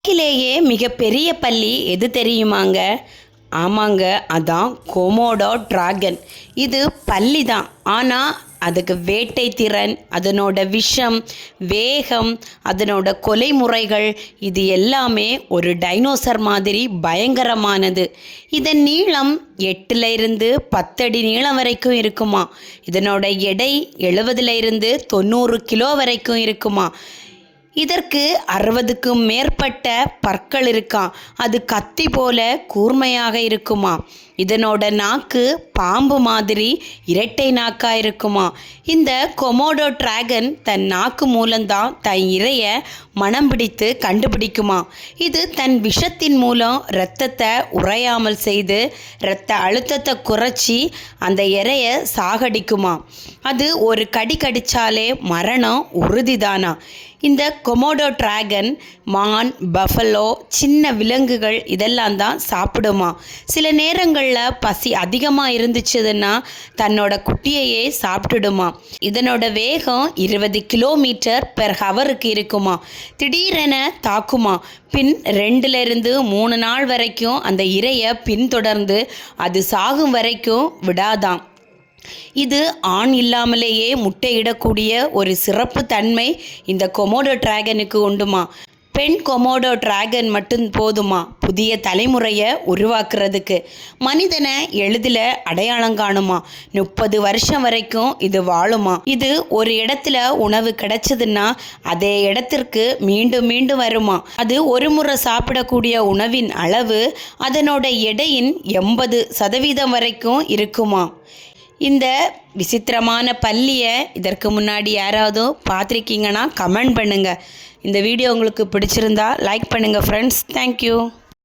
உலகிலேயே மிகப்பெரிய பல்லி எது தெரியுமாங்க? ஆமாங்க, அதான் கொமோடோ டிராகன். இது பல்லி தான், ஆனால் அதுக்கு வேட்டை திறன், அதனோட விஷம், வேகம், அதனோட கொலை முறைகள் இது எல்லாமே ஒரு டைனோசர் மாதிரி பயங்கரமானது. இதன் நீளம் 8 to 10 அடி நீளம் வரைக்கும் இருக்குமா. இதனோட எடை 70 to 90 கிலோ வரைக்கும் இருக்குமா. இதற்கு 60க்கும் மேற்பட்ட பற்கள் இருக்காம். அது கத்தி போல கூர்மையாக இருக்குமா. இதனோட நாக்கு பாம்பு மாதிரி இரட்டை நாக்காக இருக்குமா. இந்த கொமோடோ டிராகன் தன் நாக்கு மூலம்தான் தன் இரையை மனம் பிடித்து கண்டுபிடிக்குமா. இது தன் விஷத்தின் மூலம் இரத்தத்தை உறையாமல் செய்து இரத்த அழுத்தத்தை குறைச்சி அந்த இரையை சாகடிக்குமா. அது ஒரு கடி கடிச்சாலே மரணம் உறுதிதானா. இந்த கொமோடோ டிராகன் மான், பஃபலோ, சின்ன விலங்குகள் இதெல்லாம் தான் சாப்பிடுமா. சில நேரங்களில் பசி அதிகமாக இருந்துச்சுன்னா தன்னோட குட்டியையே சாப்பிட்டுடுமா. இதனோட வேகம் 20 km/h இருக்குமா. திடீரென தாக்குமா. பின் 2 to 3 நாள் வரைக்கும் அந்த இரையை பின்தொடர்ந்து அது சாகும் வரைக்கும் விடாதாம். இது ஆண் இல்லாமலேயே முட்டையிடக்கூடிய ஒரு சிறப்பு தன்மை இந்த கொமோடோ டிராகனுக்கு உண்டுமா. பெண் கொமோடோ டிராகன் மட்டும் போதுமா புதிய தலைமுறையை உருவாக்குறதுக்கு. மனிதனை எளிதில் அடையாளம் காணுமா. 30 வருஷம் வரைக்கும் இது வாழுமா. இது ஒரு இடத்துல உணவு கிடைச்சதுன்னா அதே இடத்திற்கு மீண்டும் மீண்டும் வருமா. அது ஒரு முறை சாப்பிடக்கூடிய உணவின் அளவு அதனோட எடையின் 80% வரைக்கும் இருக்குமா. இந்த விசித்திரமான பல்லியை இதற்கு முன்னாடி யாராவது பார்த்துருக்கீங்கன்னா கமெண்ட் பண்ணுங்கள். இந்த வீடியோ உங்களுக்கு பிடிச்சிருந்தா லைக் பண்ணுங்கள் ஃப்ரெண்ட்ஸ். தேங்க்யூ.